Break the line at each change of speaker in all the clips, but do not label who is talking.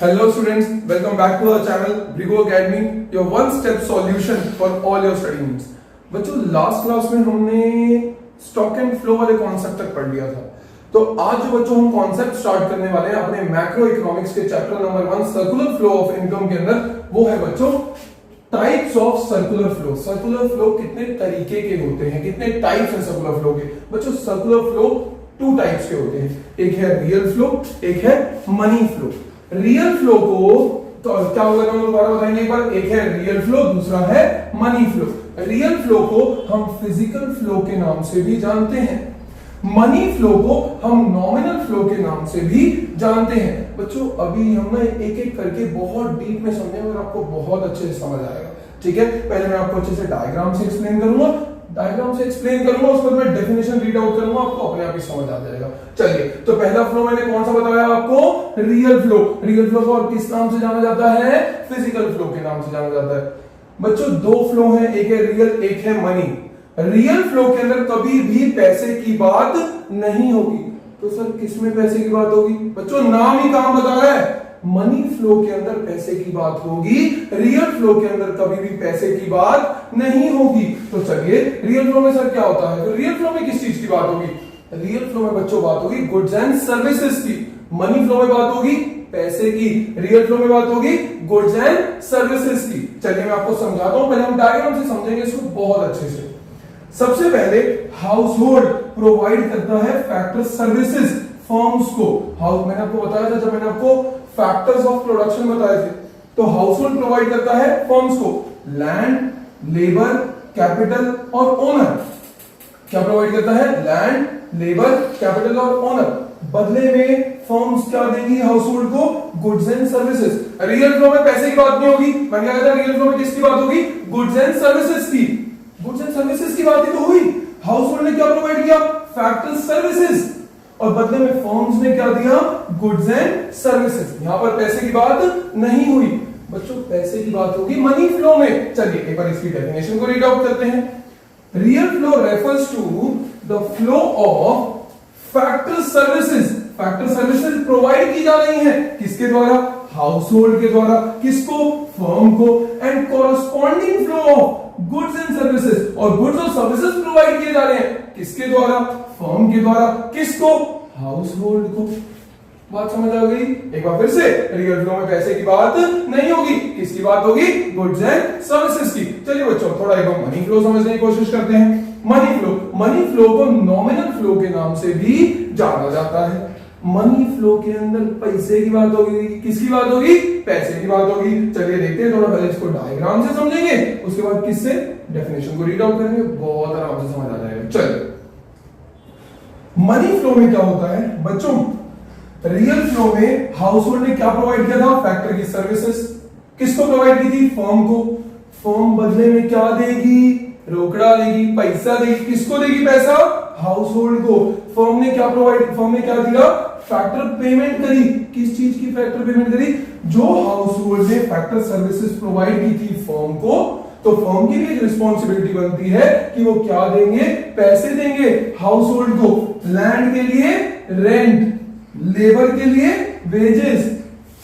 Hello students, welcome back to our channel Brigo Academy, your one-step solution for all your study needs. बच्चों last class में हमने stock and flow वाले concept तक पढ़ लिया था। तो आज जो बच्चों हम कॉन्सेप्ट स्टार्ट करने वाले हैं अपने मैक्रो इकोनॉमिक्स के chapter number 1 circular flow of income के अंदर, वो है बच्चों types of circular flow. Circular flow कितने तरीके के होते हैं, कितने टाइप्स हैं सर्कुलर फ्लो के। बच्चों सर्कुलर फ्लो टू टाइप्स के होते हैं, एक है रियल फ्लो, एक है मनी फ्लो। रियल फ्लो को तो क्या होगा हम दोबारा बताएंगे एक बार, एक है रियल फ्लो, दूसरा है मनी फ्लो। रियल फ्लो को हम फिजिकल फ्लो के नाम से भी जानते हैं, मनी फ्लो को हम नॉमिनल फ्लो के नाम से भी जानते हैं। बच्चों अभी हम ना एक एक करके बहुत डीप में समझेंगे और आपको बहुत अच्छे से समझ आएगा। ठीक है, पहले मैं आपको अच्छे से डायग्राम से एक्सप्लेन करूंगा, उसके बाद मैं डेफिनेशन रीड आउट करूंगा, आपको अपने आप ही समझ आ जाएगा। चलिए, तो पहला फ्लो मैंने कौन सा बताया आपको, रियल फ्लो। रियल फ्लो को और किस नाम से जाना जाता है, फिजिकल फ्लो के नाम से जाना जाता है। बच्चों दो फ्लो है, एक है रियल, एक है मनी। रियल फ्लो के अंदर कभी भी पैसे की बात नहीं होगी। तो सर किसमें पैसे की बात होगी, बच्चों नाम ही काम बता रहा है, मनी फ्लो के अंदर पैसे की बात होगी, रियल फ्लो के अंदर कभी भी पैसे की बात नहीं होगी। तो चलिए रियल फ्लो में सर क्या होता है, तो रियल फ्लो में किस चीज की बात होगी, रियल फ्लो में बच्चों बात होगी गुड्स एंड सर्विसेज की। मनी फ्लो में बात होगी पैसे की, रियल फ्लो में बात होगी गुड्स एंड सर्विसेज की। चलिए मैं आपको समझाता हूं, पहले हम डायग्राम से समझेंगे इसको बहुत अच्छे से। सबसे पहले हाउस होल्ड प्रोवाइड करता है फैक्टर सर्विसेज फर्म्स को। मैंने आपको बताया था जब मैंने आपको फैक्टर्स ऑफ प्रोडक्शन बताए थे, तो हाउस होल्ड प्रोवाइड करता है फर्म्स को लैंड, लेबर, कैपिटल और ओनर। क्या प्रोवाइड करता है, लैंड, लेबर, कैपिटल और ओनर। बदले में फर्म्स क्या देंगी हाउस होल्ड को, goods and services. Real flow में पैसे की बात नहीं होगी, मैंने कहा था रियल फ्लो में किसकी बात होगी, गुड्स एंड सर्विसेज की। गुड्स एंड सर्विसेज की बात ही तो हुई। हाउस होल्ड ने क्या प्रोवाइड किया, फैक्टर सर्विसेज, और बदले में फर्म्स ने क्या दिया, गुड्स एंड सर्विसेज। यहां पर पैसे की बात नहीं हुई। बच्चों पैसे की बात होगी मनी फ्लो में। चलिए एक बार इसकी डेफिनेशन को रीड आउट करते हैं। Real flow refers to the flow of factor services. Factor services provide की जा रही हैं किसके द्वारा, हाउस होल्ड के द्वारा, किसको, फर्म को। And corresponding flow of goods and services, और गुड्स और सर्विसेज प्रोवाइड किए जा रहे हैं किसके द्वारा, फर्म के द्वारा, किसको, हाउस होल्ड को। बात समझ आ गई, एक बार फिर से, रियल फ्लो में पैसे की बात नहीं होगी, किसकी बात होगी, गुड्स एंड सर्विसेज की। चलिए बच्चों थोड़ा एक बार मनी फ्लो समझने की कोशिश करते हैं। मनी फ्लो को नॉमिनल फ्लो के नाम से भी जाना जाता है। मनी फ्लो के अंदर पैसे की बात होगी, किसकी बात होगी, पैसे की बात होगी। चलिए देखते हैं, थोड़ा पहले इसको डायग्राम से समझेंगे, उसके बाद किससे, डेफिनेशन को रीड आउट करेंगे, बहुत आराम से समझ आ जाएगा। चलिए मनी फ्लो में क्या होता है बच्चों, रियल फ्लो में हाउस होल्ड ने क्या प्रोवाइड किया था, फैक्टर की सर्विसेज। किसको प्रोवाइड की थी, फर्म को। फर्म बदले में क्या देगी, रोकड़ा देगी, पैसा देगी। किसको देगी पैसा, हाउस होल्ड को। फर्म ने क्या दिया, फैक्टर पेमेंट करी। किस चीज की फैक्टर पेमेंट करी, जो हाउस होल्ड ने फैक्टर सर्विसेज प्रोवाइड की थी फर्म को, तो फर्म की भी रिस्पॉन्सिबिलिटी बनती है कि वो क्या देंगे, पैसे देंगे हाउस होल्ड को। लैंड के लिए रेंट, लेबर के लिए वेजेस,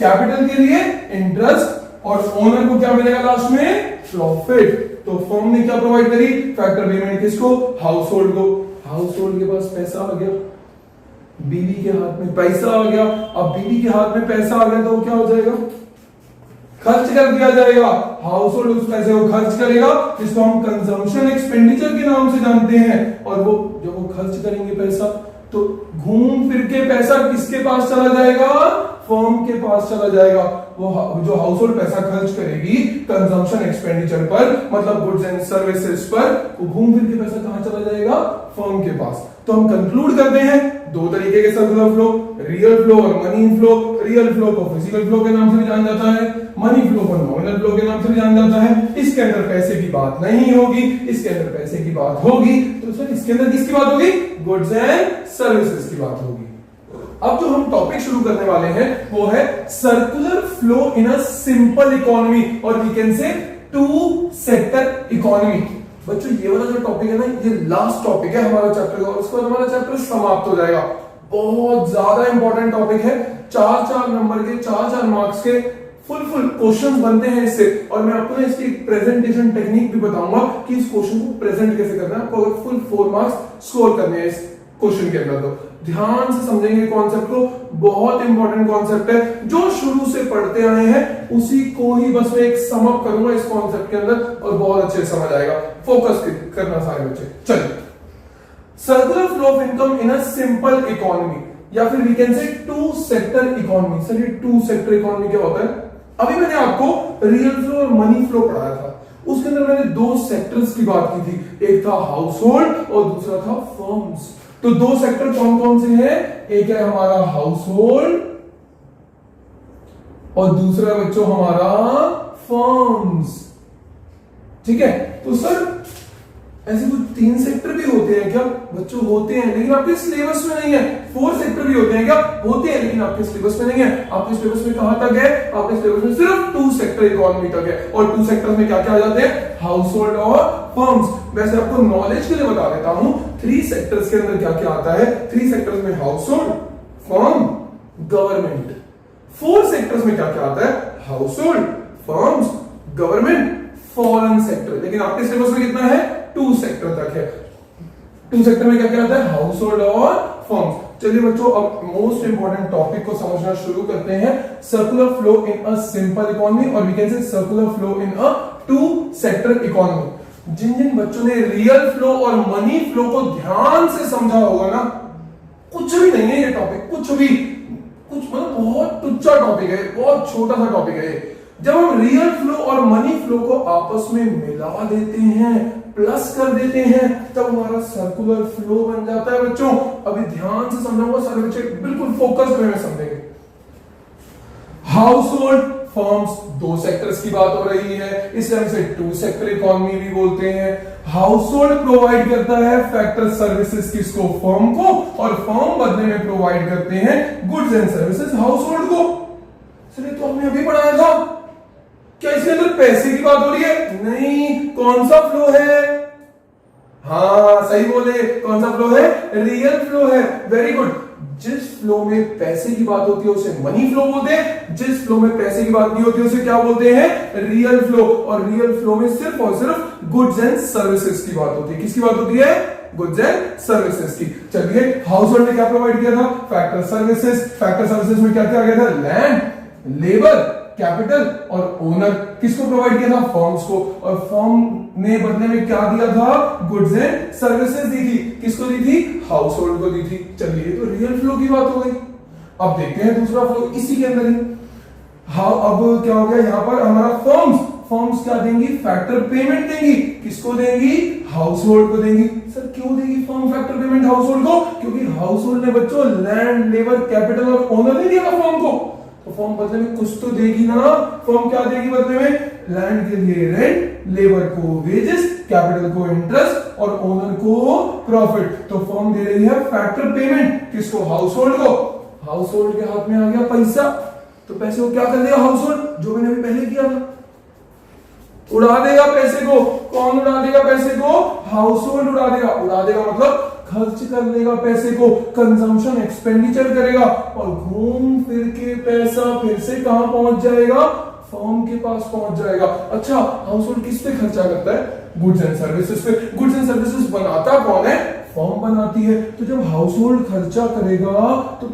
कैपिटल के लिए इंटरेस्ट, और ओनर को क्या मिलेगा लास्ट में, प्रॉफिट। तो फर्म ने क्या प्रोवाइड करी, फैक्टर पेमेंट किसको, हाउस होल्ड को। हाउस होल्ड के पास पैसा आ गया, बीवी के हाथ में पैसा आ गया। अब बीवी के हाथ में पैसा आ गया तो क्या हो जाएगा, खर्च कर दिया जाएगा। हाउस होल्ड उस पैसे को खर्च करेगा, जिसको हम कंजम्पशन एक्सपेंडिचर के नाम से जानते हैं। और वो जब वो खर्च करेंगे पैसा, तो घूम फिर के पैसा किसके पास चला जाएगा, फर्म के पास चला जाएगा। वो जो हाउस होल्ड पैसा खर्च करेगी कंजम्पशन एक्सपेंडिचर पर, मतलब गुड्स एंड सर्विसेज पर, वो घूम फिर के पैसा कहां चला जाएगा, फर्म के पास। तो हम कंक्लूड करते हैं दो तरीके के सर्कुलर फ्लो, रियल फ्लो और मनी फ्लो। रियल फ्लो को फिजिकल फ्लो के नाम से भी जाना जाता है, मनी फ्लो को नॉमिनल फ्लो के नाम से भी जाना जाता है। इसके अंदर पैसे की बात नहीं होगी, इसके अंदर पैसे की बात होगी। तो सर इसके अंदर किसकी बात होगी, गुड्स एंड सर्विसेज की बात होगी। अब जो हम टॉपिक शुरू करने वाले हैं वो है circular flow in a simple economy, और we can say two sector economy. बच्चों ये वाला जो टॉपिक है ना, ये लास्ट टॉपिक है हमारा चैप्टर का, और उसके बाद हमारा चैप्टर समाप्त हो जाएगा। बहुत ज्यादा इंपॉर्टेंट टॉपिक है। 4-4 नंबर के 4-4 मार्क्स के फुल क्वेश्चन बनते हैं इससे। और मैं आपको ना इसकी प्रेजेंटेशन टेक्निक भी बताऊंगा कि इस क्वेश्चन को प्रेजेंट कैसे करना है। आपको फुल 4 मार्क्स स्कोर करने हैं इस क्वेश्चन के अंदर। तो ध्यान से समझेंगे कॉन्सेप्ट को, बहुत इंपॉर्टेंट कॉन्सेप्ट है जो शुरू से पढ़ते आए हैं, उसी को ही बस मैं एक सम अप करूंगा इस कॉन्सेप्ट के अंदर और बहुत अच्छे से समझ आएगा। फोकस करना सारे बच्चे। चलिए, circular flow of income in a simple economy, या फिर we can say two sector economy. Sir ये टू सेक्टर इकोनॉमी क्या होता है? अभी मैंने आपको रियल फ्लो और मनी फ्लो पढ़ाया था, उसके अंदर मैंने 2 सेक्टर्स की बात की थी, एक था हाउस होल्ड और दूसरा था फर्म्स। तो 2 सेक्टर कौन कौन से हैं? एक है हमारा हाउस होल्ड और दूसरा बच्चों हमारा फर्म्स। ठीक है, तो सर ऐसे कुछ 3 सेक्टर भी होते हैं क्या? बच्चों होते हैं, लेकिन आपके सिलेबस में नहीं है। 4 सेक्टर भी होते हैं क्या? होते हैं, लेकिन आपके सिलेबस में नहीं है। आपके सिलेबस में कहां तक है? आपके सिलेबस में सिर्फ 2 सेक्टर इकोनॉमी तक है। और 2 सेक्टर में क्या क्या आ जाते हैं? हाउस होल्ड और फर्म्स। वैसे आपको नॉलेज के लिए बता देता हूं, 3 सेक्टर्स के अंदर क्या क्या आता है। 3 सेक्टर्स में house hold, firm, government. 4 sectors में क्या क्या आता है? House hold, firms, government, foreign sector. लेकिन आपके सिलेबस में कितना है? 2 सेक्टर तक है। 2 सेक्टर में क्या क्या आता है? हाउस होल्ड और फर्म्स। चलिए बच्चों, अब मोस्ट इंपॉर्टेंट टॉपिक को समझना शुरू करते हैं। Circular flow in a simple economy, और we can say circular flow in a 2 sector economy. जिन जिन बच्चों ने रियल फ्लो और मनी फ्लो को ध्यान से समझा होगा ना, कुछ भी नहीं है ये टॉपिक, कुछ मतलब बहुत तुच्चा टॉपिक है, बहुत छोटा सा टॉपिक है ये। जब हम रियल फ्लो और मनी फ्लो को आपस में मिला देते हैं, प्लस कर देते हैं, तब हमारा सर्कुलर फ्लो बन जाता है बच्चों। अभी ध्यान से समझाऊंगा, सारे बच्चे बिल्कुल फोकस में समझेंगे। हाउस होल्ड, फर्म्स, 2 सेक्टर्स की बात हो रही है, इसलिए हम इसे 2 सेक्टर इकोनॉमी भी बोलते हैं। हाउस होल्ड प्रोवाइड करता है फैक्टर सर्विसेज किसको? फर्म को, और फर्म बदले में प्रोवाइड करते हैं goods and services house hold को। सर तो हमने अभी पढ़ाया था, क्या इसके अंदर पैसे की बात हो रही है? नहीं। कौन सा फ्लो है? हाँ सही बोले, कौन सा फ्लो है? रियल फ्लो है। Very good. जिस फ्लो में पैसे की बात होती है उसे मनी फ्लो बोलते हैं, जिस फ्लो में पैसे की बात नहीं होती उसे क्या बोलते हैं? Real flow. और रियल फ्लो में सिर्फ और सिर्फ गुड्स एंड सर्विसेज की बात होती है। किसकी बात होती है? गुड्स एंड सर्विसेज की। चलिए, हाउस होल्ड ने क्या प्रोवाइड किया था? Factor services. फैक्टर सर्विसेज में क्या क्या आ गया था? लैंड, लेबर, कैपिटल और ओनर। किसको प्रोवाइड किया था? फर्म्स को। और फर्म ने बदले में क्या दिया था? गुड्स एंड सर्विसेज दी थी। किसको दी थी? हाउस होल्ड को दी थी। चलिए, तो रियल फ्लो की बात हो गई। अब देखते हैं दूसरा फ्लो इसी के अंदर ही। अब क्या हो गया यहां पर? हमारा फर्म्स क्या देंगी? फैक्टर पेमेंट देंगी। किसको देंगी? हाउस होल्ड को देंगी। सर क्यों देगी firm factor payment house hold को? क्योंकि हाउस होल्ड ने बच्चों लैंड, लेबर, कैपिटल और ओनर नहीं दिया फर्म को, तो फर्म बदले में कुछ तो देगी ना। फर्म क्या देगी बदले में? लैंड के लिए रेंट, लेबर को वेजेस, कैपिटल को इंटरेस्ट और ओनर को प्रॉफिट। तो फर्म दे रही है फैक्टर पेमेंट। किसको? हाउस होल्ड को। हाउस होल्ड के हाथ में आ गया पैसा, तो पैसे को क्या कर देगा हाउस होल्ड? जो मैंने अभी पहले किया था, उड़ा देगा पैसे को। कौन उड़ा देगा पैसे को? हाउस होल्ड उड़ा देगा। उड़ा देगा मतलब खर्च कर लेगा पैसे को, कंजम्पशन एक्सपेंडिचर करेगा, और घूम फिर के पैसा फिर से कहां पहुंच जाएगा? फर्म के पास पहुंच जाएगा। अच्छा, हाउस होल्ड किस पे खर्चा करता है? गुड्स एंड सर्विसेज पे। गुड्स एंड सर्विसेज बनाता कौन है? फर्म बनाती है। तो जब हाउस होल्ड खर्चा करेगा तो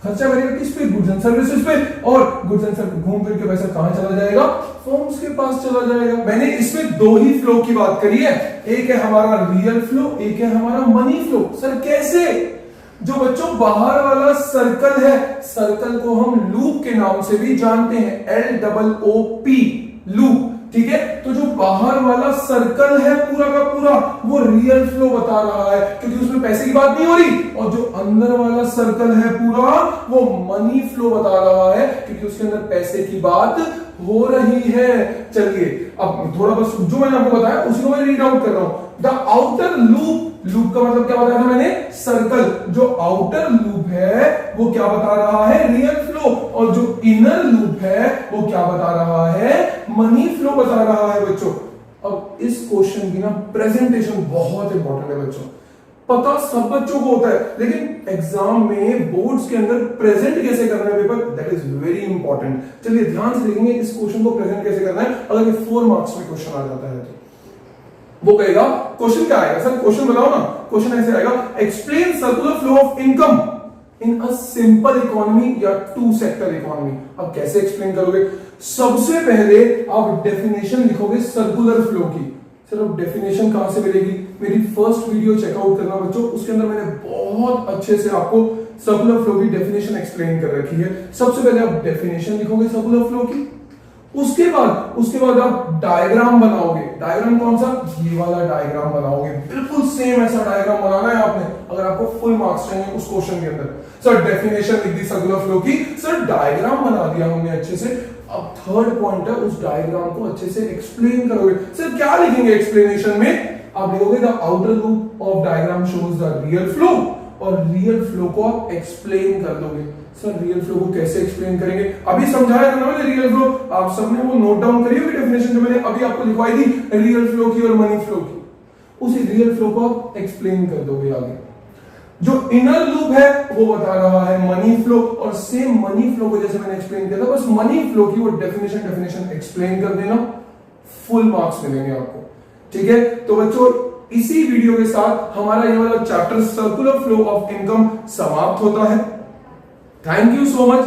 खर्चा करेगा किस पे? गुड्स एंड सर्विसेज पे। और गुड्स एंड सर्विस घूम फिर के पैसा कहां चला जाएगा? फर्म्स के पास चला जाएगा। मैंने इसमें 2 ही फ्लो की बात करी है, एक है हमारा रियल फ्लो, एक है हमारा मनी फ्लो। सर कैसे? जो बच्चों बाहर वाला सर्कल है, सर्कल को हम लूप के नाम से भी जानते हैं, LOOP, लूप। ठीक है, तो जो बाहर वाला सर्कल है पूरा का पूरा, वो रियल फ्लो बता रहा है क्योंकि उसमें पैसे की बात नहीं हो रही, और जो अंदर वाला सर्कल है पूरा, वो मनी फ्लो बता रहा है क्योंकि उसके अंदर पैसे की बात हो रही है। चलिए, अब थोड़ा बस जो मैंने आपको बताया उसी को मैं रीड आउट कर रहा हूं। द आउटर लूप, लूप का मतलब क्या बताया था मैंने? सर्कल। जो आउटर लूप है वो क्या बता रहा है? Real flow. और जो इनर लूप है वो क्या बता रहा है? मनी फ्लो बता रहा है बच्चों। अब इस क्वेश्चन की ना प्रेजेंटेशन बहुत इंपॉर्टेंट है बच्चों। पता सब बच्चों को होता है, लेकिन एग्जाम में बोर्ड्स के अंदर प्रेजेंट कैसे करना है paper, that is very important. चलिए ध्यान से देखेंगे इस क्वेश्चन को प्रेजेंट कैसे करना है। अगर ये 4 मार्क्स में क्वेश्चन आ जाता है तो वो कहेगा, क्वेश्चन क्या आएगा सर, क्वेश्चन बताओ ना। क्वेश्चन ऐसे आएगा, explain circular flow of income in a simple economy या 2 सेक्टर इकोनॉमी। अब कैसे एक्सप्लेन करोगे, सबसे पहले आप डेफिनेशन लिखोगे सर्कुलर फ्लो की। सर अब डेफिनेशन कहां से मिलेगी, मेरी फर्स्ट वीडियो चेकआउट करना बच्चों, उसके अंदर मैंने बहुत अच्छे से आपको सर्कुलर फ्लो की डेफिनेशन एक्सप्लेन कर रखी है। सबसे पहले आप डेफिनेशन लिखोगे सर्कुलर फ्लो की, उसके बाद आप डायग्राम बनाओगे। डायग्राम कौन सा, ये वाला डायग्राम बनाओगे, बिल्कुल सेम ऐसा डायग्राम बनाना है आपने अगर आपको फुल मार्क्स चाहिए उस क्वेश्चन के अंदर। सर डेफिनेशन लिख दी सर्कुलर फ्लो की, सर डायग्राम बना दिया हमने अच्छे से। अब थर्ड पॉइंट है, उस डायग्राम को अच्छे से एक्सप्लेन करोगे। सर क्या लिखेंगे एक्सप्लेनेशन में, आप लिखोगे the outer loop of diagram shows the real flow, और रियल फ्लो को आप एक्सप्लेन कर दोगे। सर रियल फ्लो को कैसे एक्सप्लेन करेंगे, अभी समझाया था ना मैंने रियल फ्लो, आप सबने वो नोट डाउन करी होगी डेफिनेशन जो मैंने अभी आपको लिखवाई थी रियल फ्लो की और मनी फ्लो की। उसी रियल फ्लो को आप एक्सप्लेन कर दोगे आगे। जो इनर लूप है वो बता रहा है मनी फ्लो, और सेम मनी फ्लो को जैसे मैंने एक्सप्लेन किया था, बस मनी फ्लो की वो डेफिनेशन एक्सप्लेन कर देना, फुल मार्क्स मिलेंगे आपको। ठीक है, तो बच्चों इसी वीडियो के साथ हमारा ये वाला chapter circular flow of income समाप्त होता है। Thank you so much.